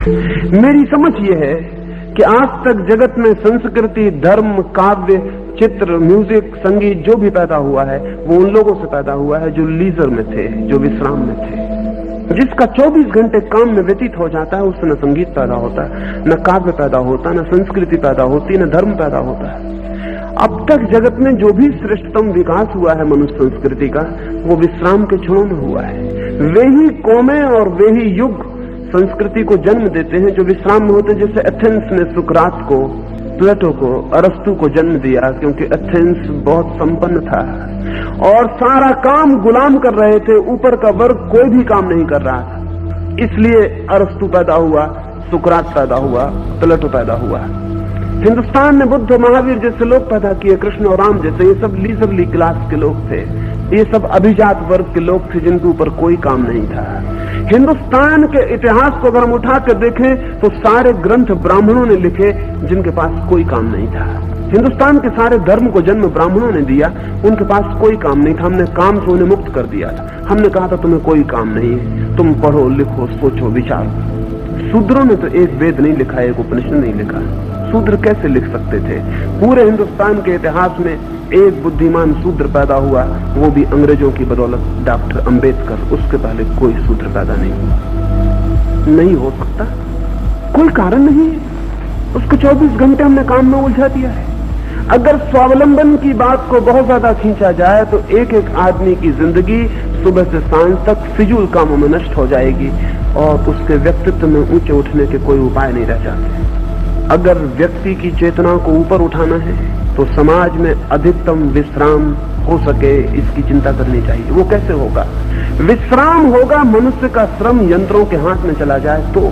मेरी समझ ये है कि आज तक जगत में संस्कृति, धर्म, काव्य, चित्र, म्यूजिक, संगीत जो भी पैदा हुआ है वो उन लोगों से पैदा हुआ है जो लीजर में थे, जो विश्राम में थे। जिसका 24 घंटे काम में व्यतीत हो जाता है उससे न संगीत पैदा होता है, न काव्य पैदा होता, न संस्कृति पैदा होती, न धर्म पैदा होता है। अब तक जगत में जो भी श्रेष्ठतम विकास हुआ है मनुष्य संस्कृति का, वो विश्राम के क्षणों में हुआ है। वे ही कौमें और वे ही युग संस्कृति को जन्म देते हैं जो विश्राम में होते। जैसे एथेंस ने सुकरात को, प्लेटो को, अरस्तु को जन्म दिया, क्योंकि एथेंस बहुत संपन्न था और सारा काम गुलाम कर रहे थे, ऊपर का वर्ग कोई भी काम नहीं कर रहा था। इसलिए अरस्तु पैदा हुआ, सुकरात पैदा हुआ, प्लेटो पैदा हुआ। हिंदुस्तान ने बुद्ध, महावीर जैसे लोग पैदा किए, कृष्ण और राम जैसे। ये सब लीजरली क्लास के लोग थे, ये सब अभिजात वर्ग के लोग थे जिनके ऊपर कोई काम नहीं था। हिंदुस्तान के इतिहास को अगर हम उठा कर देखें तो सारे ग्रंथ ब्राह्मणों ने लिखे जिनके पास कोई काम नहीं था। हिंदुस्तान के सारे धर्म को जन्म ब्राह्मणों ने दिया, उनके पास कोई काम नहीं था। हमने काम से उन्हें मुक्त कर दिया था। हमने कहा था तुम्हें कोई काम नहीं है, तुम पढ़ो, लिखो, सोचो, विचारो। शूद्रों ने तो एक वेद नहीं लिखा, एक उपनिषद नहीं लिखा। शूद्र कैसे लिख सकते थे? पूरे हिंदुस्तान के इतिहास में एक बुद्धिमान शूद्र पैदा हुआ, वो भी अंग्रेजों की बदौलत, डॉक्टर अंबेडकर। उसके पहले कोई शूद्र पैदा नहीं हुआ। नहीं हो सकता, कोई कारण नहीं है। उसको 24 घंटे हमने काम में उलझा दिया है। अगर स्वावलंबन की बात को बहुत ज्यादा खींचा जाए तो एक एक आदमी की जिंदगी सुबह से सांझ तक फिजूल कामों में नष्ट हो जाएगी और उसके व्यक्तित्व में ऊंचे उठने के कोई उपाय नहीं रह जाते। अगर व्यक्ति की चेतना को ऊपर उठाना है तो समाज में अधिकतम विश्राम हो सके, इसकी चिंता करनी चाहिए। वो कैसे होगा? विश्राम होगा मनुष्य का श्रम यंत्रों के हाथ में चला जाए तो।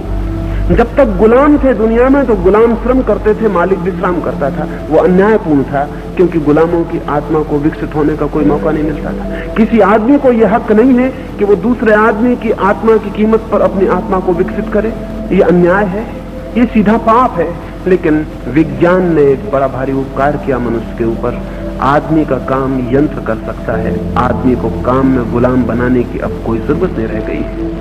जब तक गुलाम थे दुनिया में तो गुलाम श्रम करते थे, मालिक विश्राम करता था। वो अन्यायपूर्ण था क्योंकि गुलामों की आत्मा को विकसित होने का कोई मौका नहीं मिलता था। किसी आदमी को यह हक नहीं है कि वो दूसरे आदमी की आत्मा की कीमत पर अपनी आत्मा को विकसित करे। ये अन्याय है, ये सीधा पाप है। लेकिन विज्ञान ने एक बड़ा भारी उपकार किया मनुष्य के ऊपर। आदमी का काम यंत्र कर सकता है, आदमी को काम में गुलाम बनाने की अब कोई जरूरत नहीं रह गई है।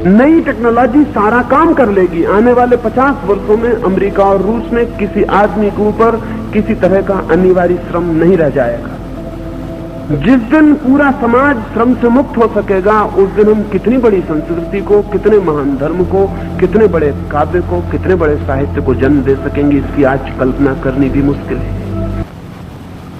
नई टेक्नोलॉजी सारा काम कर लेगी। आने वाले 50 वर्षों में अमेरिका और रूस में किसी आदमी के ऊपर किसी तरह का अनिवार्य श्रम नहीं रह जाएगा। जिस दिन पूरा समाज श्रम से मुक्त हो सकेगा उस दिन हम कितनी बड़ी संस्कृति को, कितने महान धर्म को, कितने बड़े काव्य को, कितने बड़े साहित्य को जन्म दे सकेंगे, इसकी आज कल्पना करनी भी मुश्किल है।